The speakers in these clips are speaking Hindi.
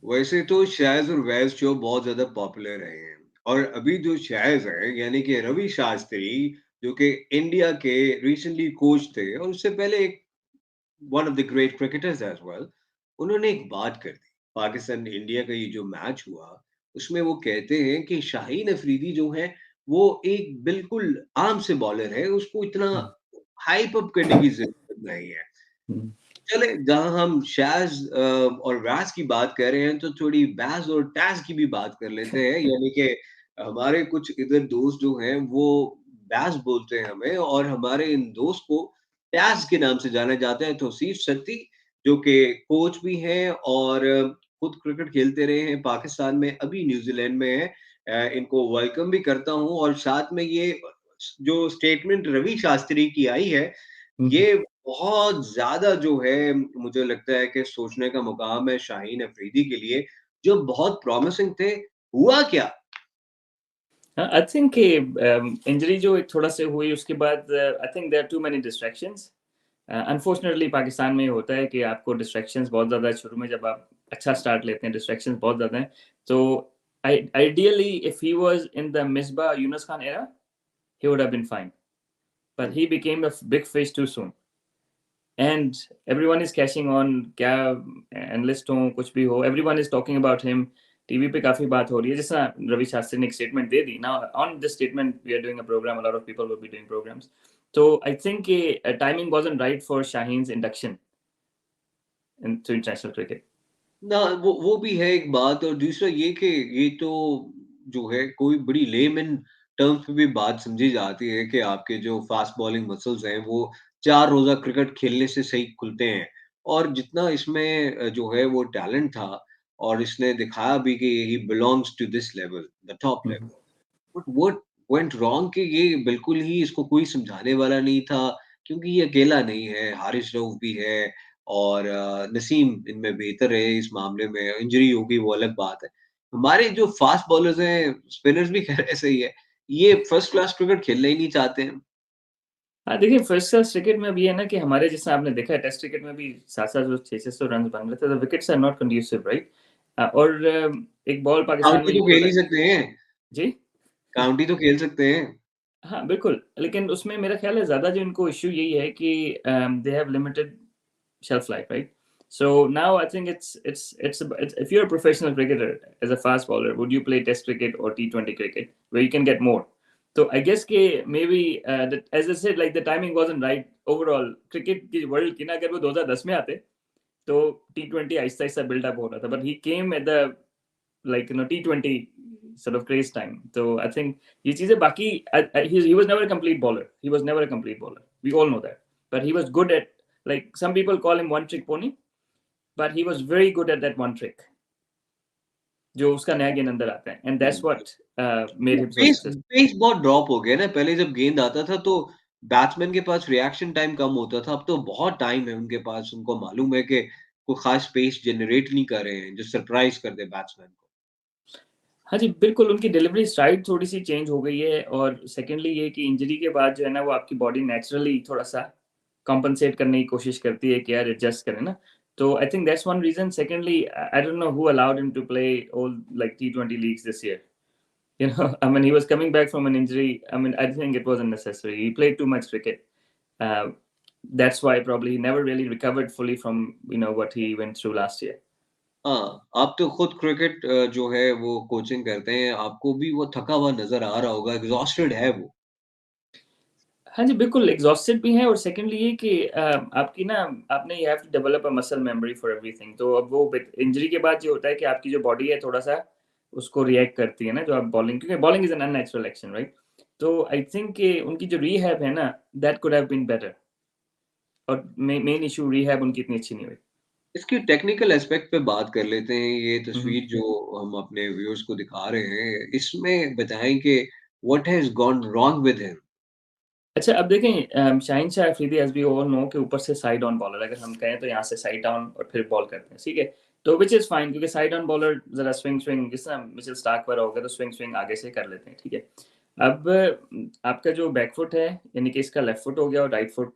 वैसे तो शाज़ और वैज़ शो बहुत ज़्यादा पॉपुलर रहे हैं और अभी जो शाज़ हैं यानी कि रवि शास्त्री जो कि इंडिया के रिसेंटली कोच थे और उससे पहले एक one of the great cricketers as well, उन्होंने एक बात कर दी। पाकिस्तान इंडिया का ये जो मैच हुआ, उसमें वो कहते हैं कि शाहीन अफरीदी जो है, वो एक बिल्कुल आम से बॉलर है, उसको इतना हुँ, हाइप अप करने की ज़रूरत नहीं है। हुँ, चले जहाँ हम शाज़ और वाज़ की बात कर रहे हैं तो थोड़ी बैज़ और टैज़ की भी बात कर लेते हैं। यानी कि हमारे कुछ इधर दोस्त जो हैं वो बैज़ बोलते हैं हमें और हमारे इन दोस्त को टैज़ के नाम से जाना जाता है। तौसीफ सत्ती जो कि कोच भी हैं और खुद क्रिकेट खेलते रहे हैं पाकिस्तान में, अभी न्यूज़ीलैंड में हैं। इनको वेलकम भी करता हूँ और साथ में ये जो स्टेटमेंट रवि शास्त्री की आई है, हुँ, हुँ। ये बहुत ज़्यादा जो है मुझे लगता है कि सोचने का मुकाम है शाहीन अफरीदी के लिए, जो बहुत प्रॉमिसिंग थे, हुआ क्या? हाँ, आई थिंक कि इंजरी जो एक थोड़ा-सा हुई उसके बाद I think there are too many distractions. Unfortunately Pakistan में ये होता है कि आपको डिस्ट्रैक्शंस बहुत ज़्यादा शुरू में जब आप अच्छा स्टार्ट लेते हैं, डिस्ट्रैक्शंस बहुत ज़्यादा हैं। तो ideally if he was in the Misbah Younis Khan era, he would have been fine, hmm, but he became a big fish too soon and everyone is catching on क्या एनालिस्ट हो, कुछ भी हो, everyone is talking about him. TV पे काफ़ी बात हो रही है, जिस तरह रवि शास्त्री ने एक स्टेटमेंट दे दी। Now on this statement we are doing a programme, a lot of people will be doing programmes. So I think timing wasn't right for Shaheen's induction into international cricket. ना वो भी है एक बात और दूसरा ये कि ये तो जो है कोई बड़ी लेमैन टर्म्स में भी बात समझी जाती है कि आपके जो फास्ट बॉलिंग मसल्स हैं, वो 4 रोज़ा क्रिकेट खेलने से सही खुलते हैं और जितना इसमें जो है वो टैलेंट था और इसने दिखाया भी कि he belongs to this level, the top Mhm. Level. But what went wrong कि ये बिल्कुल ही इसको कोई समझाने वाला नहीं था क्योंकि ये अकेला नहीं है, हारिस रऊफ भी है और नसीम इनमें बेहतर है इस मामले में, इंजरी होगी वो अलग बात है। हमारे जो फास्ट बॉलर्स हैं, स्पिनर्स भी खैर ऐसे ही है, ये फर्स्ट क्लास क्रिकेट खेलना ही नहीं चाहते हैं। हाँ, देखिए फर्स्ट क्लास क्रिकेट में अब ये है ना कि हमारे जैसा आपने देखा है टेस्ट क्रिकेट में भी 700 600 रन बन रहे थे, तो wickets are not conducive, right? और एक बॉल पाकिस्तान में काउंटी तो यूज खेल होता ही है। सकते हैं, जी। काउंटी तो खेल सकते हैं। हाँ, बिल्कुल, लेकिन उसमें मेरा ख्याल है ज़्यादा जो इनको इश्यू यही है कि they have limited shelf life, right? So now I think it's if you're a professional cricketer as a fast bowler, would you play Test cricket or T20 cricket where you can get more? So I guess कि maybe as I said, like the timing wasn't right overall. Cricket की world की ना अगर वो 2010 में आते तो T20 आहिस्ता-आहिस्ता build up हो रहा था, but he came at the like T20 sort of craze time. So I think ये चीजें बाकी he was never a complete bowler. He was never a complete bowler. We all know that. But he was good at, like some people call him one trick pony, but he was very good at that one trick जो उसका नया गेंद अंदर आता है, and that's what made him so pace successful. Pace बहुत ड्रॉप हो गया ना, पहले जब गेंद आता था तो बैट्समैन के पास रिएक्शन टाइम कम होता था, अब तो बहुत टाइम है उनके पास, उनको मालूम है कि कोई खास पेस जनरेट नहीं कर रहे हैं, जो सरप्राइज़ कर दे बैट्समैन को। हाँ जी, बिल्कुल उनकी डिलीवरी स्टाइल थोड़ी-सी चेंज हो गई है और सेकंडली ये कि इंजरी के बाद जो है ना वो आपकी बॉडी नेचुरली थोड़ा-सा कॉम्पेंसेट करने की कोशिश करती है कि यार एडजस्ट करें ना। तो I think that's one reason. Secondly I don't know who allowed him to play all like T20 leagues this year. You know, I mean, he was coming back from an injury. I mean, I think it wasn't necessary. He played too much cricket. Uh, that's why probably he never really recovered fully from, what he went through last year. हाँ, आप तो खुद क्रिकेट जो है वो कोचिंग करते हैं, आपको भी वो थका हुआ नज़र आ रहा होगा, एग्ज़ॉस्टेड है वो। हाँ जी, बिल्कुल एग्ज़ॉस्टेड भी हैं और सेकंडली ये कि आपकी ना आपने you have to develop a muscle memory for everything. तो अब वो विद इंजरी के बाद ये होता है कि आपकी जो बॉडी है थोड़ा-सा उसको रिएक्ट करती है ना, जो आप बॉलिंग, क्योंकि bowling is an unnatural action, right? तो आई थिंक कि उनकी जो रिहैब है ना, that could have been better और मेन इश्यू रिहैब उनकी इतनी अच्छी नहीं हुई। इसकी टेक्निकल एस्पेक्ट पे बात कर लेते हैं, ये हुँ, हुँ। तस्वीर जो हम अपने व्यूअर्स को दिखा रहे हैं, इसमें बताएँ कि what has gone wrong with him? अच्छा, अब देखें Shaheen Shah Afridi as we all know कि ऊपर से साइड ऑन बॉलर, अगर हम कहें तो यहाँ से साइड डाउन और फिर बॉल करते हैं, ठीक है? तो व्हिच इज़ फाइन क्योंकि साइड ऑन बॉलर ज़रा स्विंग जिस तरह मिचेल स्टार्क वगैरह हो गया तो स्विंग आगे से कर लेते हैं, ठीक है? अब आपका जो बैक फुट है, यानी कि इसका लेफ्ट फुट हो गया और राइट फुट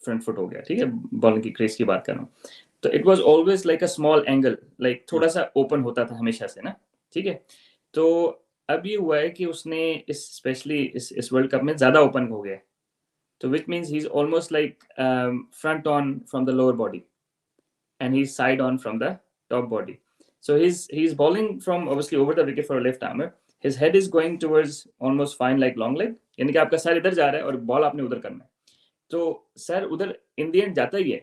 फ्रंट फुट हो गया, ठीक है? बॉलिंग की क्रीज की बात कर रहा हूँ। तो it was always like a small angle, like थोड़ा सा ओपन होता था हमेशा से ना, ठीक है। तो अब ये हुआ है कि उसने इस स्पेशली इस वर्ल्ड कप में ज़्यादा ओपन हो गया है, तो which means he is almost like front on from the lower body and he's side on from the top body. So he's bowling from obviously over the wicket for a left armer. His head is going towards almost fine like long leg, यानी कि आपका सर इधर जा रहा है और बॉल आपने उधर करना है, तो सर उधर इन द एंड जाता ही है,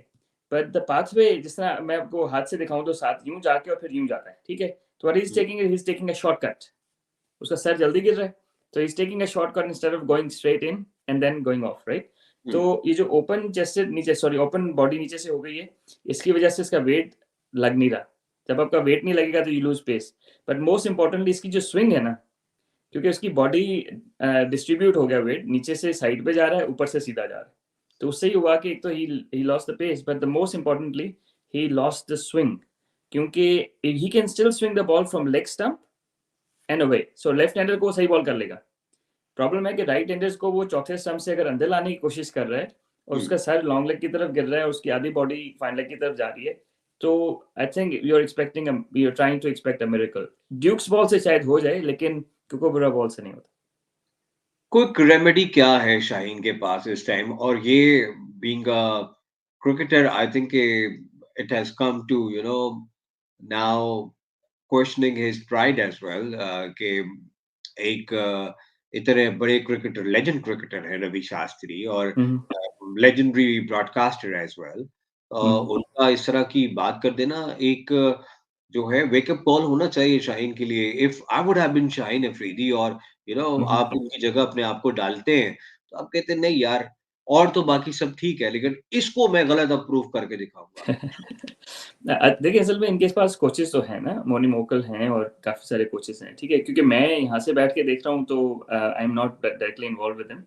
बट द पाथवे जिस तरह मैं आपको हाथ से दिखाऊं तो साथ यूं जाके और फिर यूं जाता है, ठीक है। तो what he is taking a shortcut, उसका सर जल्दी गिर रहा है, तो is taking a shortcut instead of going straight in and then going off, right. तो ये जो ओपन चेस्ट नीचे, सॉरी ओपन बॉडी नीचे से हो गई है, इसकी वजह से इसका वेट लग नहीं रहा। जब आपका वेट नहीं लगेगा तो you lose pace, but most importantly इसकी जो स्विंग है ना, क्योंकि उसकी बॉडी डिस्ट्रीब्यूट हो गया, वेट नीचे से साइड पे जा रहा है, ऊपर से सीधा जा रहा है, तो उससे ही हुआ कि एक तो he lost the pace, but the most importantly he lost the swing, क्योंकि he can still swing the ball from leg stump and away, so left hander को सही बॉल कर लेगा। प्रॉब्लम है कि राइट हैंडर्स को वो चौथे स्टंप से अगर अंदर लाने की कोशिश कर रहा है और उसका सर लॉन्ग लेग की तरफ गिर रहा है, उसकी आधी बॉडी फाइन लेग की तरफ जा रही है, तो I think you are expecting, you are trying to expect a miracle. Dukes ball से शायद हो जाए, लेकिन कुकोबरा बॉल से नहीं होता। क्विक रेमेडी क्या है शाहीन के पास इस टाइम? और ये being a cricketer, I think it has come to now questioning his pride as well, कि एक इतने बड़े क्रिकेटर, लेजेंड क्रिकेटर है रवि शास्त्री, और लेजेंडरी ब्रॉडकास्टर एज वेल, उनका इस तरह की बात कर देना एक जो है वेकअप कॉल होना चाहिए शाहीन के लिए। If I would have been Shaheen Afridi, और आप उनकी जगह अपने आप को डालते हैं, तो आप कहते हैं नहीं यार, और तो बाकी सब ठीक है, लेकिन इसको मैं गलत अप्रूव करके दिखाऊंगा। देखिए असल में इनके पास कोचेस तो हैं ना, मोनी मोकल हैं और काफ़ी सारे कोचेस हैं, ठीक है, क्योंकि मैं यहाँ से बैठ के देख रहा हूँ तो I am not directly involve with him.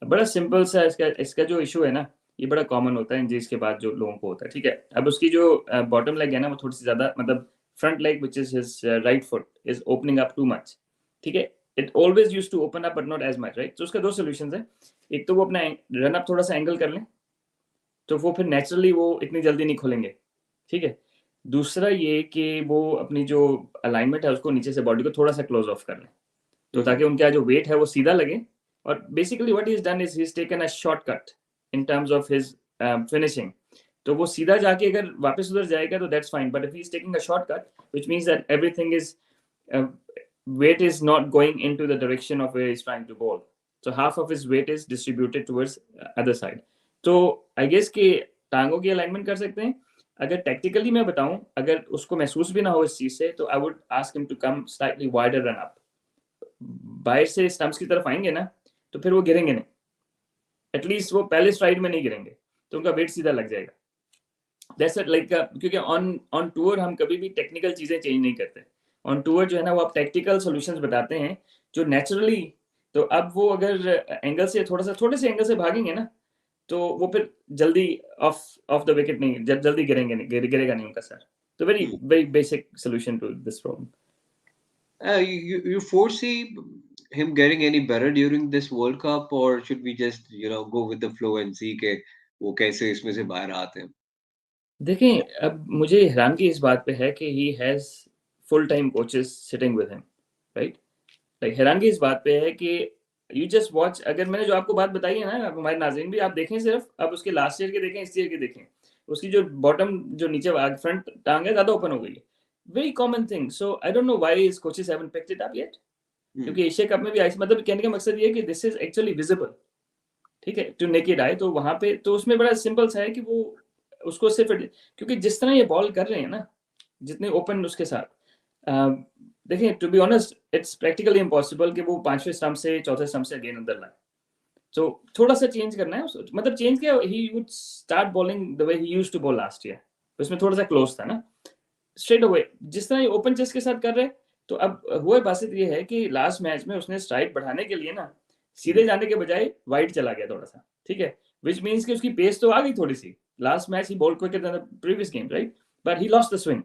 बड़ा सिंपल सा इसका इसका जो इशू है ना, ये बड़ा कॉमन होता है इंजरीज के बाद जो लोगों को होता है, ठीक है। अब उसकी जो बॉटम लेग है ना, वो थोड़ी सी ज़्यादा, मतलब front leg which is his right foot is opening up too much, ठीक है। It always use to open up but not as much, right. तो उसका दो सोल्यूशन है, एक तो वो अपना रन अप थोड़ा सा एंगल कर लें, तो वो फिर नेचुरली वो इतनी जल्दी नहीं खुलेंगे, ठीक है। दूसरा ये कि वो अपनी जो अलाइनमेंट है उसको नीचे से बॉडी को थोड़ा सा क्लोज ऑफ कर लें, तो ताकि उनका जो वेट है वो सीधा लगे। और basically what he is done is he is taken a shortcut in terms of his finishing, तो वो सीधा जाके अगर वापस उधर जाएगा तो that's fine, but if he is taking a shortcut which means that everything is weight is not going into the direction of where he's trying to bowl, so half of his weight is distributed towards other side। तो आई गेस कि टांगों की अलाइनमेंट कर सकते हैं। अगर टेक्निकली मैं बताऊं, अगर उसको महसूस भी ना हो इस चीज से, तो I would ask him to come slightly wider run up. बाहर से स्टंप्स की तरफ आएंगे ना, तो फिर वो गिरेंगे नहीं, एटलीस्ट वो पहले स्ट्राइड में नहीं गिरेंगे, तो उनका वेट सीधा लग जाएगा। दैट्स इट, लाइक क्योंकि ऑन ऑन टूर हम कभी भी टेक्निकल चीजें चेंज नहीं करते। ऑन टूर जो है ना, वो आप टेक्निकल सॉल्यूशंस बताते हैं जो नेचुरली, तो अब वो अगर एंगल से थोड़े से एंगल से भागेंगे ना, तो वो फिर जल्दी ऑफ ऑफ द विकेट नहीं, जल्दी गिरेंगे नहीं, गिरेगा नहीं उनका सर। तो very very basic solution to this problem. You foresee him getting any better during this World Cup, or should we just go with the flow and see के वो कैसे इसमें से बाहर आते हैं? देखें, अब मुझे हैरानगी इस बात पे है कि he has full time coaches sitting with him, right. Like हैरानगी इस बात पे है कि यू जस्ट वॉच, अगर मैंने जो आपको बात बताई है ना, हमारे नाज़रीन भी आप देखें, सिर्फ अब उसके लास्ट ईयर के देखें, इस ईयर के देखें, उसकी जो बॉटम जो नीचे फ्रंट टांग है ज़्यादा ओपन हो गई है, very common thing. So I don't know why his coaches haven't picked it up yet, क्योंकि एशिया कप में भी मतलब कहने का मकसद ये है कि दिस इज एक्चुअली विजिबल, ठीक है, टू नेकेड आई। तो वहां पे तो उसमें बड़ा सिंपल सा है कि वो उसको सिर्फ, क्योंकि जिस तरह ये बॉल कर रहे हैं ना, जितने ओपन उसके साथ, देखिए to be honest it's practically impossible कि वो पांचवें स्टंप से चौथे स्टंप से अगेन अंदर लाए। तो थोड़ा सा चेंज करना है, मतलब चेंज क्या, he would start bowling the way he used to bowl last year, उसमें थोड़ा सा क्लोज था ना, स्ट्रेट अवे जिस तरह ये ओपन चेस के साथ कर रहे हैं। तो अब हुआ बात ये है कि लास्ट मैच में उसने स्ट्राइक बढ़ाने के लिए ना, सीधे जाने के बजाय वाइड चला गया थोड़ा सा, ठीक है, विच मीन्स कि उसकी पेस तो आ गई थोड़ी सी। Last match he bowl quicker than the previous game, right, but he lost the swing,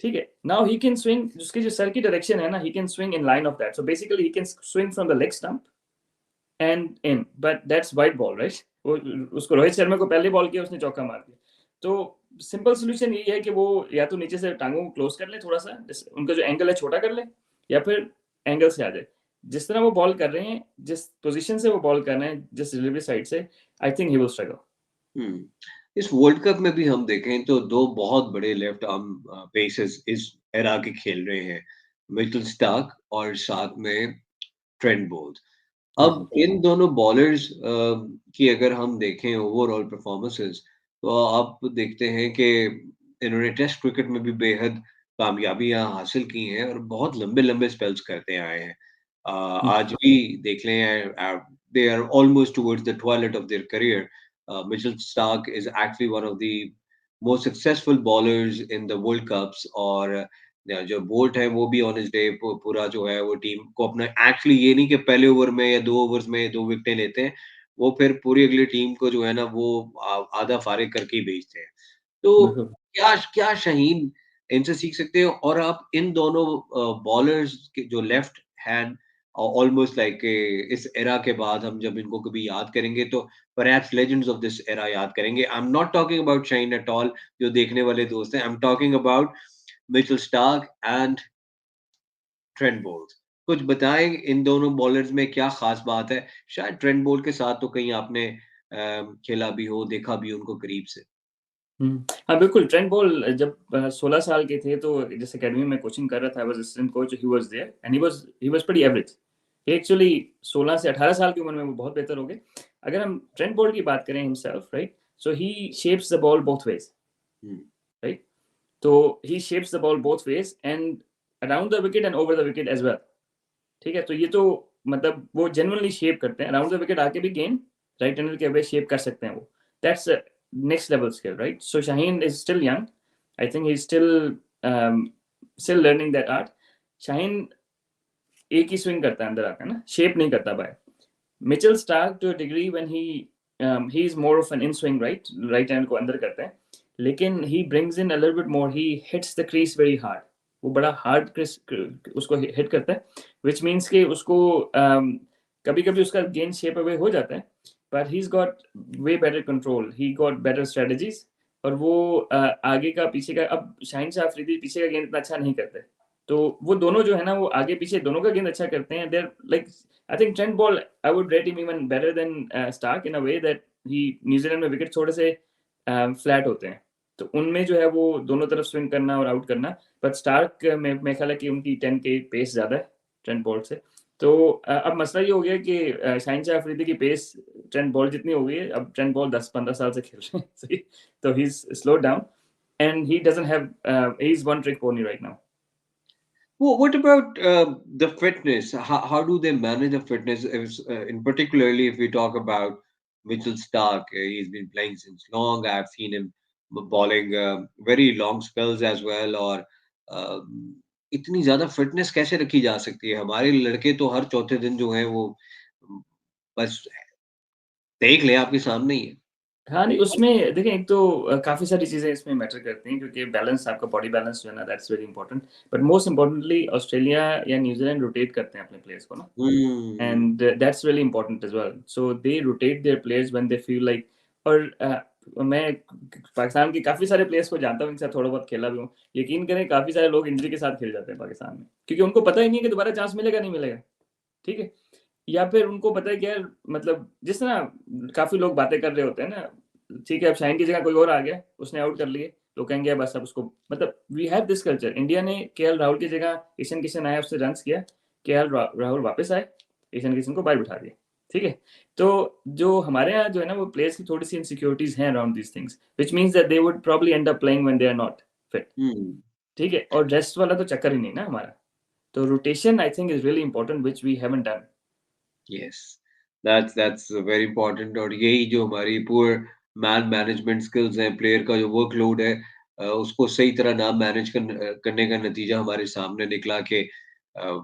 ठीक है। नाउ ही कैन स्विंग, उसकी जो सर की डायरेक्शन है ना, he can swing in line of that, so basically he can swing from the leg stump and in, but that's wide ball, right. वो उसको रोहित शर्मा को पहले बॉल किया, उसने चौका मार दिया। तो सिंपल सोल्यूशन यही है कि वो या तो नीचे से टांगों को क्लोज कर ले थोड़ा सा, उनका जो एंगल है छोटा कर ले, या फिर एंगल से आ जाए। जिस तरह वो बॉल कर रहे हैं, जिस पोजीशन से वो बॉल कर रहे हैं, जिस डिलीवरी साइड से, I think he will struggle. Hmm. इस वर्ल्ड कप में भी हम देखें तो दो बहुत बड़े लेफ्ट आर्म पेसर्स इस एरा के खेल रहे हैं, मिचेल स्टार्क और साथ में ट्रेंट बोल्ट। अब इन दोनों बॉलर्स की अगर हम देखें ओवरऑल परफॉर्मेंसेस, तो आप देखते हैं कि इन्होंने टेस्ट क्रिकेट में भी बेहद कामयाबियां हासिल की हैं और बहुत लंबे-लंबे स्पेल्स करते आए हैं। आज भी देख लें, they are almost towards the twilight of their career. Mitchell Starc is actually one of the most successful bowlers in the World Cups, और जो बोल्ट है वो भी ऑन हिज डे पूरा जो है वो टीम को अपना, एक्चुअली ये नहीं कि पहले ओवर में या 2 ओवर्स में 2 विकेटें लेते हैं, वो फिर पूरी अगली टीम को जो है ना वो आधा फारिग करके ही भेजते हैं। तो बिल्कुल। क्या क्या शाहीन इनसे सीख सकते हैं? और आप इन दोनों बॉलर्स के जो लेफ्ट हैंड ऑलमोस्ट लाइक इस एरा के बाद हम जब इनको कभी याद करेंगे तो perhaps legends of this era याद करेंगे। I am not talking about Shaheen at all, जो देखने वाले दोस्त हैं। I am talking about Mitchell Starc and Trent Boult. कुछ बताएं इन दोनों बॉलर्स में क्या खास बात है? शायद ट्रेंट बोल्ट के साथ तो कहीं आपने खेला भी हो, देखा भी उनको करीब से। हाँ, बिल्कुल। ट्रेंट बोल्ट जब 16 साल के थे तो जिस अकेडमी में कोचिंग कर रहा था, I was assistant coach, he was there and he was pretty average. Actually 16 से 18 साल की उम्र में वो बहुत बेहतर हो गए। अगर हम ट्रेंट बोल्ट की बात करें himself, right, so he shapes the ball both ways, hmm. Right. तो he shapes the ball both ways and around the wicket and over the wicket as well. ठीक है, तो ये तो मतलब वो जेन्युइनली शेप करते हैं, अराउंड द विकेट आके भी गेंद राइट हैंडर के वे शेप कर सकते हैं वो। That's next level skill, right. So Shaheen is still young, I think he is still learning that art. Shaheen एक ही स्विंग करता है अंदर आकर ना, शेप नहीं करता बाय। Mitchell Starc to a degree when he is more of an in swing, right hand को अंदर करते हैं, लेकिन he brings in a little bit more, he hits the crease very hard. वो बड़ा हार्ड क्रीज उसको हिट करता है, व्हिच मींस कि उसको कभी कभी उसका गेंद शेप अवे हो जाता है, पर he is got way better control, he got better strategies. और वो आगे का पीछे का, अब शाहीन शाह अफरीदी पीछे का गेंद इतना अच्छा नहीं करते, तो वो दोनों जो है ना वो आगे पीछे दोनों का गेंद अच्छा करते हैं। देर like I think Trent ball, I would rate him even better than Stark in a way that he, New Zealand में विकेट थोड़े से फ्लैट होते हैं, तो उनमें जो है वो दोनों तरफ स्विंग करना और आउट करना। बट स्टार्क में मेरे ख्याल है कि उनकी 10 के पेस ज़्यादा है ट्रेंट बॉल से। तो अब मसला ये हो गया कि शाहीन शाह अफरीदी की पेस ट्रेंट बॉल जितनी हो गई है, अब ट्रेंट बॉल 10-15 साल से खेल रहे हैं सही, तो he is slow down and he doesn't have, he is one trick pony right now. Well, what about the fitness? How do they manage the fitness? In particularly, if we talk about Mitchell Stark, he's been playing since long. I've seen him bowling very long spells as well. और इतनी ज्यादा फिटनेस कैसे रखी जा सकती है? हमारे लड़के तो हर चौथे दिन जो है वो बस देख लें आपके सामने ही है। हाँ, नहीं उसमें देखें, एक तो काफ़ी सारी चीज़ें इसमें मैटर करती हैं, क्योंकि बैलेंस, आपका बॉडी बैलेंस जो है ना, that's very important. But most importantly Australia या न्यूजीलैंड रोटेट करते हैं अपने प्लेयर्स को ना, hmm. And that's really important as well. So they rotate their players when they feel like, और मैं पाकिस्तान के काफ़ी सारे प्लेयर्स को जानता हूँ, इनके साथ थोड़ा बहुत खेला भी हूँ। यकीन करें, काफ़ी सारे लोग इंजरी के साथ खेल जाते हैं पाकिस्तान में, क्योंकि उनको पता ही नहीं है कि दोबारा चांस मिलेगा नहीं मिलेगा। ठीक है, या फिर उनको पता है कि यार, मतलब जिस तरह काफ़ी लोग बातें कर रहे होते हैं ना, ठीक है, अब शाहीन की जगह कोई और आ गया, उसने आउट कर लिए, तो कहेंगे बस अब उसको, मतलब we have this culture. India ने केएल राहुल की जगह ईशान किशन आया, उससे रन किया, केएल राहुल वापस आए, ईशान किशन को बाहर बिठा दिया। ठीक है, तो जो हमारे यहाँ जो है ना, वो प्लेयर्स की थोड़ी सी इनसिक्योरिटीज हैं around these things, which means that they would probably end up playing when they are not fit. Hmm. ठीक है, और रेस्ट वाला तो चक्कर ही नहीं ना हमारा। तो rotation I think is really important, which we haven't done. Yes, that's very important. और यही जो हमारी पुअर मैन मैनेजमेंट स्किल्स हैं, प्लेयर का जो वर्कलोड है, उसको सही तरह ना मैनेज करने का नतीजा हमारे सामने निकला कि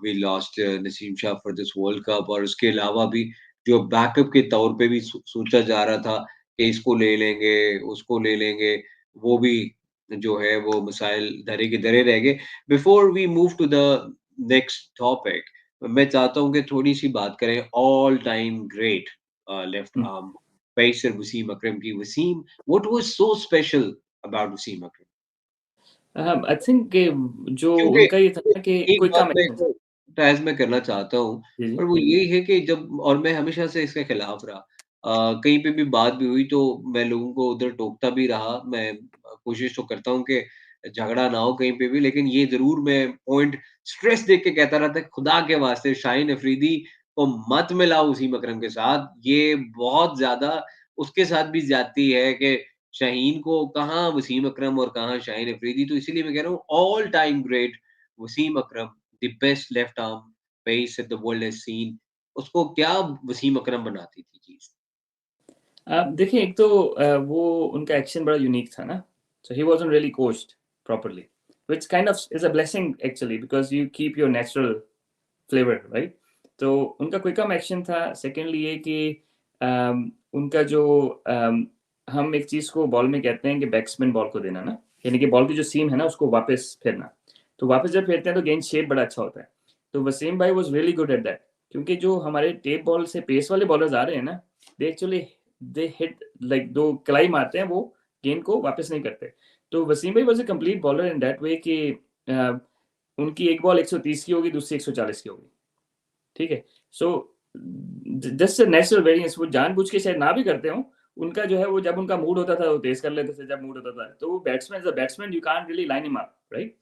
we lost Naseem Shah for this World Cup. और उसके अलावा भी जो बैकअप के तौर पे भी सोचा जा रहा था कि इसको ले लेंगे, उसको ले लेंगे, वो भी जो है वो मसाइल धरे के धरे रह गए। Before we move to the next topic, मैं चाहता हूँ कि थोड़ी-सी बात करें all time great left arm pacer Wasim Akram की। Wasim, what was so special about Wasim Akram? I think जो क्योंकि उनका ये था ना कि एक कोई बात काम मैं एक्शन। इसको ट्रांस में करना चाहता हूँ जी, जी। और वो यही है कि जब और मैं हमेशा से इसके खिलाफ रहा। कहीं पे भी बात भी हुई तो मैं लोगों को उधर टोकता भी रहा। मैं कोशिश तो करता हूँ कि झगड़ा ना हो कहीं पे भी, लेकिन ये ज़रूर मैं पॉइंट स्ट्रेस देके कहता रहता है, खुदा के वास्ते शाहीन अफरीदी को मत मिलाओ वसीम अकरम के साथ। ये बहुत ज़्यादा उसके साथ भी ज़्यादती है कि शाहीन को कहाँ वसीम अकरम और कहाँ शाहीन अफरीदी। तो इसीलिए मैं कह रहा हूँ all time great Wasim Akram, the best left arm pace that the world has seen. उसको क्या वसीम अकरम बनाती थी चीज़। आप देखिए एक तो वो उनका एक्शन बड़ा यूनिक था ना, so he wasn't really coached properly, which kind of is a blessing actually because you keep your natural flavour, right? तो उनका क्विकम एक्शन था। सेकेंडली ये कि उनका जो हम एक चीज़ को बॉल में कहते हैं कि बैकस्पिन बॉल को देना ना, यानी कि बॉल की जो सीम है ना उसको वापस फेरना। तो वापस जब फेरते हैं तो गेंद शेप बड़ा अच्छा होता है। तो वसीम भाई was really good at that, क्योंकि जो हमारे टेप बॉल से पेस वाले बॉलर्स आ रहे हैं ना, they actually they hit like दो कलाई मारते हैं, वो गेंद को वापस नहीं करते। तो वसीम भाई was a complete bowler in that way कि अ, उनकी एक बॉल 130 की होगी, दूसरी 140 की होगी। ठीक है? So just a natural variance, वो जानबूझ के शायद ना भी करते हों, उनका जो है वो जब उनका मूड होता था वो तेज़ कर लेते थे, जब मूड होता था। तो वो batsman as a batsman you can't really line him up, right?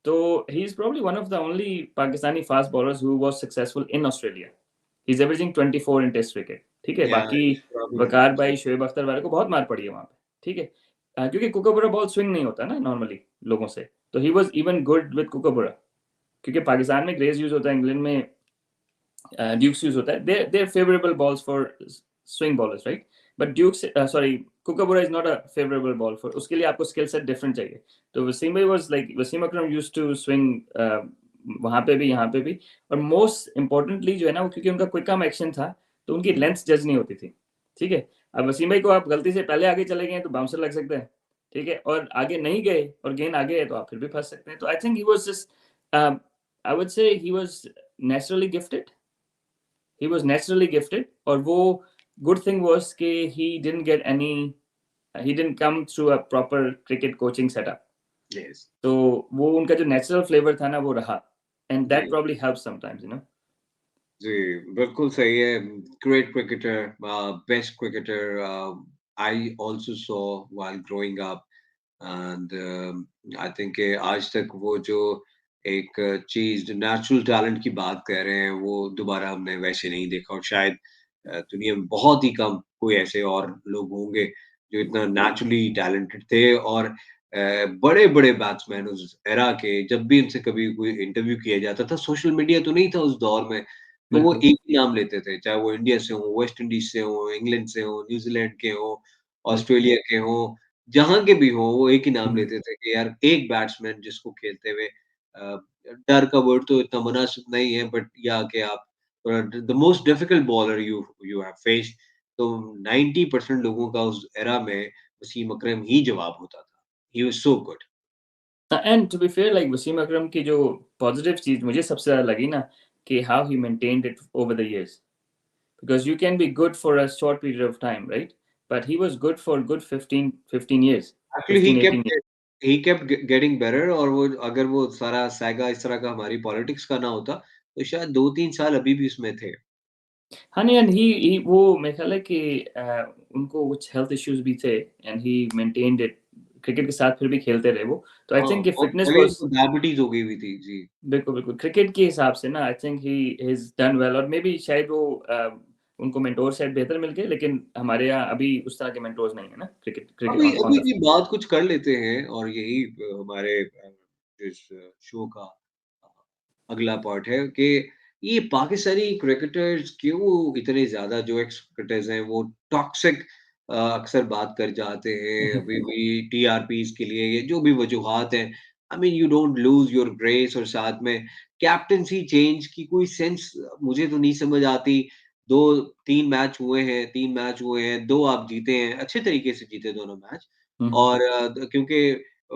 तो he is probably one of the only Pakistani fast bowlers who was successful in Australia. He is averaging 24 in test cricket, ठीक है? या बाकी प्रॉब्ली वकार भाई, शोएब अख्तर वाले को बहुत मार पड़ी है वहाँ पे, ठीक है? क्योंकि कोकाबुरा बॉल स्विंग नहीं होता ना नॉर्मली लोगों से, तो he was even good with Kookaburra, क्योंकि पाकिस्तान में ग्रेज़ यूज़ होता है, इंग्लैंड में ड्यूक्स यूज होता है। They favourable balls for swing bowlers, right? But Dukes sorry Kookaburra is not a favourable ball for, उसके लिए आपको स्किल सेट डिफरेंट चाहिए। तो वसीम भाई was like Wasim Akram used to swing वहां पे भी यहाँ पे भी। और मोस्ट इंपॉर्टेंटली जो है ना वो क्योंकि उनका क्विक कम एक्शन था, तो उनकी लेंथ जज नहीं होती थी, ठीक है? अब वसीम भाई को आप गलती से पहले आगे चले गए तो बाउंसर लग सकता है, ठीक है? और आगे नहीं गए और गेंद आगे है तो आप फिर भी फंस सकते हैं। तो I think he was just I would say he was naturally gifted, he was naturally gifted, और वो good thing was कि he didn't get any, he didn't come through a proper cricket coaching setup, yes. तो वो उनका जो natural flavor था ना वो रहा, and that ji, probably helps sometimes, you know. जी, बिल्कुल सही है। Great cricketer, best cricketer I also saw while growing up and I think आज तक वो जो एक चीज़ नेचुरल टैलेंट की बात कर रहे हैं, वो दोबारा हमने वैसे नहीं देखा और शायद दुनिया में बहुत ही कम कोई ऐसे और लोग होंगे जो इतना नेचुरली टैलेंटेड थे और बड़े-बड़े बैट्समैन उस एरा के जब भी उनसे कभी कोई इंटरव्यू किया जाता था, सोशल मीडिया तो नहीं था उस दौर में, तो वो बिल्कुल। एक ही नाम लेते थे, चाहे वो इंडिया से हों, वेस्ट इंडीज़ से हों, इंग्लैंड से हों, न्यूज़ीलैंड के हों, बिल्कुल। ऑस्ट्रेलिया के हों, जहाँ के भी हों, वो एक ही नाम हम्म। लेते थे कि यार एक बैट्समैन जिसको खेलते हुए डर का वर्ड तो इतना मुनासिब नहीं है बट या कि आप the most difficult bowler you you have faced, तो 90% लोगों का उस एरा में वसीम अकरम ही जवाब होता था। He was so good. And to be fair like Wasim Akram की जो पॉजिटिव चीज मुझे सबसे ज्यादा लगी ना, कि how he maintained it over the years, because you can be good for a short period of time, right? But he was good for good 15 years, actually 15 18 years. He kept getting better और वो अगर वो सारा सागा इस तरह का हमारी पॉलिटिक्स का ना होता, तो शायद 2-3 साल अभी भी उसमें थे। हाँ, नहीं, एंड ही वो मेरे ख्याल है कि उनको कुछ हेल्थ इश्यूज भी थे, and he maintained it, cricket के साथ फिर भी खेलते रहे वो। तो आई हाँ, थिंक और फिटनेस पहले वाज, उनको डायबिटीज़ हो गई हुई थी। जी। बिल्कुल, बिल्कुल, क्रिकेट के हिसाब से ना आई think he is done well, और मे बी शायद वो उनको मेंटोर शायद बेहतर मिल गए, लेकिन हमारे यहाँ अभी उस तरह के मेंटोर्स नहीं है ना क्रिकेट क्रिकेट अभी ऑन अभी द। की बात कुछ कर लेते हैं और यही हमारे इस शो का अ, अगला पार्ट है कि ये पाकिस्तानी क्रिकेटर्स क्यों इतने ज़्यादा जो एक्स क्रिकेटर्स हैं वो टॉक्सिक अक्सर बात कर जाते हैं अभी भी टीआरपीज़ के लिए ये जो भी वजूहात हैं। I mean you don't lose your grace और साथ में कैप्टेंसी चेंज की कोई सेंस मुझे तो नहीं समझ आती। 2-3 मैच हुए हैं 3 मैच हुए हैं, 2 आप जीते हैं, अच्छे तरीके से जीते दोनों मैच हुँ, हुँ। और क्योंकि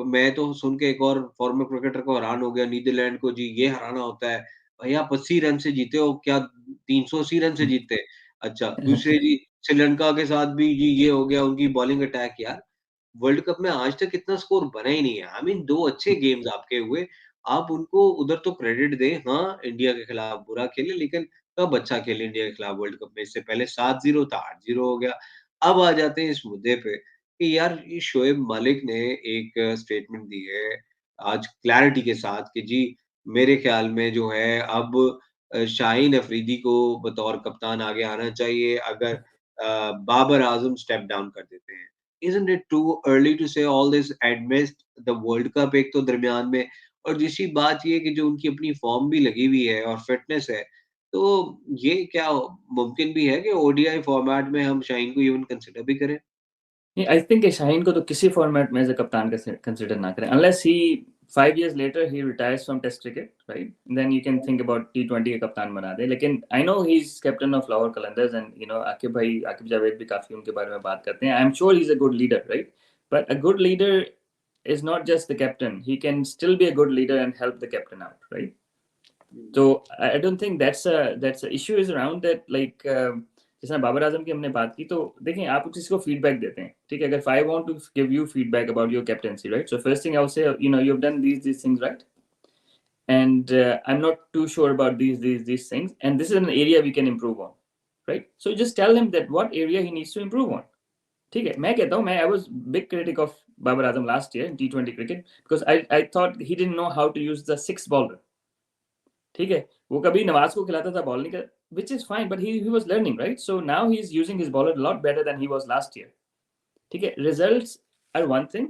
मैं तो सुन के एक और फॉर्मर क्रिकेटर को हैरान हो गया, नीदरलैंड को जी ये हराना होता है। भई आप 80 रन से जीते हो, क्या 380 रन से जीतते हैं? अच्छा, दूसरे जी श्रीलंका के साथ भी जी ये हो गया उनकी बॉलिंग अटैक यार। वर्ल्ड कप में आज तक इतना स्कोर बना ही नहीं है। आई मीन 2 अच्छे गेम्स आपके हुए, आप उनको उधर तो क्रेडिट दें, हाँ, इंडिया के खिलाफ बुरा खेले लेकिन कब अच्छा खेले इंडिया के खिलाफ वर्ल्ड कप में? इससे पहले 7-0 था, 8-0 हो गया। अब आ जाते हैं इस मुद्दे पे कि यार ये शोएब मलिक ने एक स्टेटमेंट दी है, आज क्लैरिटी के साथ कि जी, मेरे ख्याल में जो है अब शाहीन अफरीदी को बतौर कप्तान आगे आना चाहिए अगर बाबर आज़म स्टेप डाउन कर देते हैं। Isn't it too early to say all this amidst the world cup एक तो दरमियान में और दूसरी बात ये है कि जो उनकी अपनी फॉर्म भी लगी हुई है और फिटनेस है, तो ये क्या मुमकिन भी है कि ओडीआई फॉर्मेट में हम शाहीन को इवन कंसिडर भी करें? नहीं, आई थिंक शाहीन को तो किसी फॉर्मेट में एज अ कप्तान कंसिडर ना करें, unless he 5 years later he retires from test cricket, right? Then you can think about T20 का कप्तान बना दे। लेकिन I know he's captain of Lahore Qalandars and you know Aqib Javed भी काफी उनके बारे में बात करते हैं। I'm sure he's a good leader, right? But a good leader is not just the captain. He can still be a good leader and help the captain out, right? So I don't think that's a issue is around that like जैसे बाबर आजम की हमने बात की, तो देखें आप किसी को फीडबैक देते हैं, ठीक है? अगर I want to give you feedback about your captaincy, right? So first thing I will say, you know, you have done these things, right? And I'm not too sure about these things, and this is an area we can improve on, right? So just tell him that what area he needs to improve on. ठीक है, मैं कहता हूँ, मैं I was big critic of Babar Azam last year in T20 cricket because I thought he didn't know how to use the six bowler. ठीक है, वो कभी नवाज को खिलाता था बॉल नहीं कर, which is fine, but he was learning, right? So now he's using his bowler a lot better than he was last year. ठीक है, results are one thing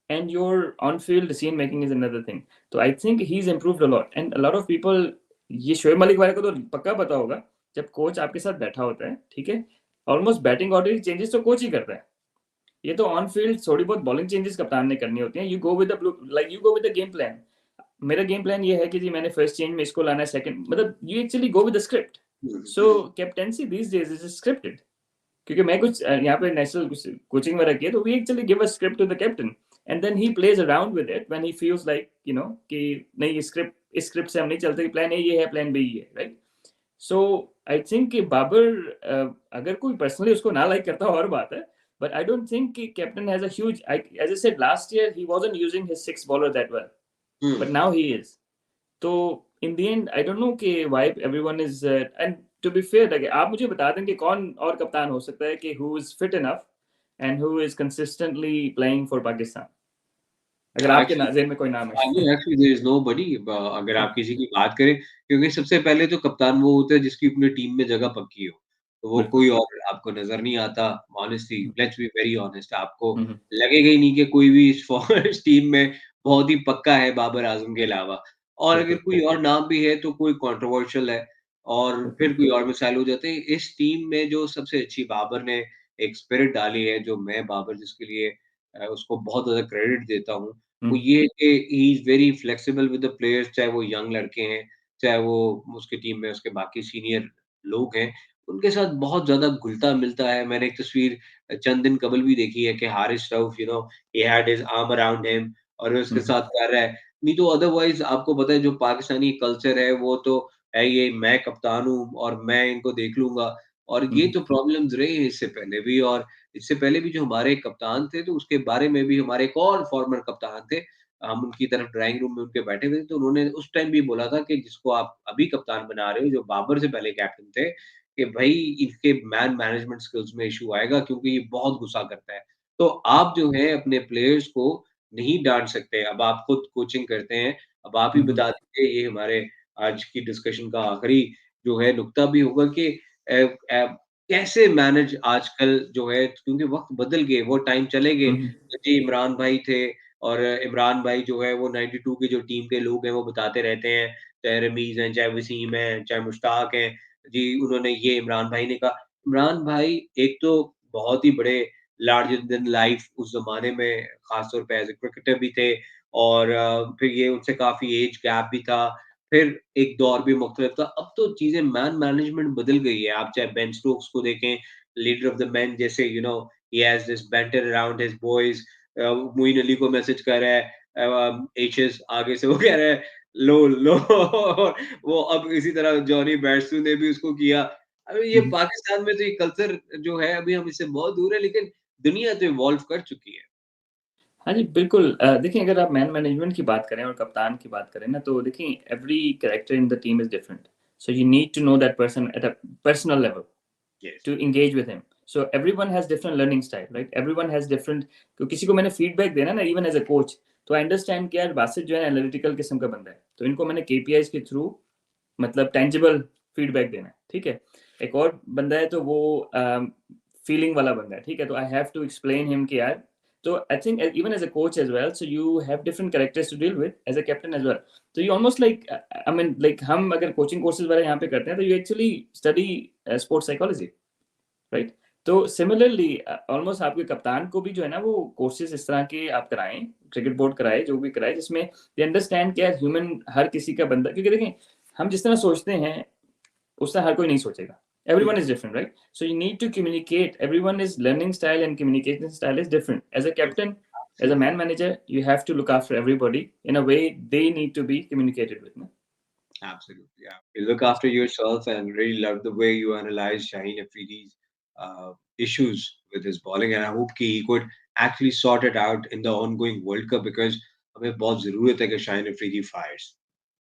and your on field decision making is another thing. So I think he's improved a lot and a lot of people, ये शोएब मलिक वाले को तो पक्का पता होगा, जब कोच आपके साथ बैठा होता है, ठीक है, ऑलमोस्ट बैटिंग ऑर्डर चेंजेस तो कोच ही करता है। ये तो ऑन फील्ड थोड़ी बहुत बॉलिंग चेंजेस कप्तान ने करनी होती हैं। You go with the like you go with the game plan. मेरा गेम प्लान ये है कि जी मैंने फर्स्ट चेंज में इसको लाना है, सेकंड, मतलब you actually go with the script. So captaincy these days is scripted, क्योंकि मैं कुछ यहाँ पे नेशनल कोचिंग में रखी है, तो we actually give a script to the captain and then he plays around with it when he feels like you know कि नहीं, इस स्क्रिप्ट से हम नहीं चलते, प्लान ए ये है, प्लान बी ये है, राइट? सो आई थिंक कि बाबर अगर कोई पर्सनली उसको ना लाइक करता और बात है, but I don't think कि captain has a huge, as I said last year he wasn't using his six bowler that well, but now he is. तो in the end I don't know कि why everyone is and to be fair, like, आप मुझे बता दें कि कौन और कप्तान हो सकता है कि who is fit enough and who is consistently playing for Pakistan, अगर आपके जेहन में कोई नाम है। एक्चुअली देयर इज़ नोबडी अगर आप किसी की बात करें क्योंकि सबसे पहले तो कप्तान वो होता है जिसकी अपनी टीम में जगह पक्की हो। तो वो बिल्कुल। कोई और आपको नज़र नहीं आता honestly let's be very honest आपको हम्म, लगेगा ही नहीं कि कोई भी इस इस टीम में बहुत ही पक्का है बाबर आज़म के अलावा। और अगर बिल्कुल कोई और नाम भी है तो कोई कंट्रोवर्शियल है और बिल्कुल। फिर कोई और मिसाइल हो जाते हैं। इस टीम में जो सबसे अच्छी बाबर ने एक स्पिरिट डाली है जो मैं बाबर जिसके लिए उसको बहुत ज़्यादा क्रेडिट देता हूँ। वो हम्म, ये है कि he is very flexible with the players चाहे वो यंग लड़के हैं, चाहे वो उसकी टीम में उसके बाकी सीनियर लोग हैं, उनके साथ बहुत ज़्यादा घुलता-मिलता है। मैंने एक तस्वीर चंद दिन कबल भी देखी है कि Haris Rauf he had his arm around him और वो उसके हम्म, साथ कर रहा है। नहीं तो अदरवाइज़ आपको पता है जो पाकिस्तानी कल्चर है वो तो है ये मैं कप्तान हूँ और मैं इनको देख लूँगा और ये हम्म, तो प्रॉब्लम्स रही हैं इससे पहले भी और इससे पहले भी जो हमारे कप्तान थे तो उसके बारे में भी हमारे एक और फॉर्मर कप्तान थे हम उनकी तरफ ड्राइंग रूम में उनके बैठे हुए थे, तो उन्होंने उस टाइम भी बोला था कि जिसको आप अभी कप्तान बना रहे हो, जो बाबर से पहले कैप्टन थे, कि भई इनके मैनेजमेंट स्किल्स में इश्यू आएगा क्योंकि ये बहुत गुस्सा करता है। तो आप जो है अपने प्लेयर्स को नहीं डाँट सकते, अब आप खुद कोचिंग करते हैं, अब आप ही हम्म, बता दीजिए ये हमारे आज की डिस्कशन का आखिरी जो है नुकता भी होगा कि अ कैसे मैनेज आजकल जो है क्योंकि वक़्त बदल गए, वो टाइम चले गए। हम्म, जी, इमरान भाई थे और इमरान भाई जो है वो 92 के जो टीम के लोग हैं वो बताते रहते हैं, चाहे रमीज़ हैं, चाहे वसीम हैं, चाहे मुश्ताक हैं, जी उन्होंने ये इमरान भाई ने कहा। इमरान भाई एक तो बहुत ही बड़े लार्जर देन लाइफ उस ज़माने में ख़ास तौर पे एज़ अ क्रिकेटर भी थे और फिर ये उनसे काफ़ी एज गैप भी था। फिर एक दौर भी मुख्तलिफ था। अब तो चीज़ें मैनेजमेंट बदल गई है। आप चाहे बेन स्टोक्स को देखें, लीडर ऑफ द मेन जैसे ही has this banter around his boys Moeen Ali को मैसेज कर रहा है एचएस आगे से वो कह रहा है लो लो वो अब इसी तरह जॉनी बेयरस्टो ने भी उसको किया। अभी ये हम्म। पाकिस्तान में तो ये कल्चर जो है अभी हम इससे बहुत दूर है लेकिन दुनिया तो इवॉल्व कर चुकी है। हाँ जी, बिल्कुल। देखिए, अगर आप मैन मैनेजमेंट की बात करें और कप्तान की बात करें ना, तो देखिए every character in the team is different. So you need to know that person at a personal level yes. to engage with him. So everyone has different learning style, right? Everyone has different. तो किसी को मैंने फीडबैक देना ना, इवन एज अ कोच, तो आई अंडरस्टैंड कि यार बासित जो है एनालिटिकल किस्म का बंदा है, तो इनको मैंने केपीआईज के थ्रू मतलब टेंजिबल फीडबैक देना है, ठीक है। एक और बंदा है तो वो फीलिंग वाला बंदा है, ठीक है, तो I have to explain him कि यार, तो I think even as a coach as well, so you have different characters to deal with as a captain as well. तो you almost like, I mean like हम अगर कोचिंग कोर्सेज वगैरह यहाँ पे करते हैं, तो you actually study sports psychology, right. तो सिमिलरली ऑलमोस्ट आपके कप्तान को भी जो है ना, वो कोर्सेज इस तरह के आप कराएं, क्रिकेट बोर्ड कराए, जो भी कराए, जिसमें दे अंडरस्टैंड क्या ह्यूमन, हर किसी का बंदा, क्योंकि देखें हम जिस तरह सोचते हैं उस तरह हर कोई नहीं सोचेगा। Everyone is different, right? So you need to communicate. Everyone is learning style and communication style is different. As a captain, as a man manager, you have to look after everybody in a way they need to be communicated with. No? Absolutely, yeah. You look after yourself and really love the way you analyze Shaheen Afridi's issues with his bowling, and I hope he could actually sort it out in the ongoing World Cup because हमें बहुत जरूरत है कि Shaheen Afridi fires.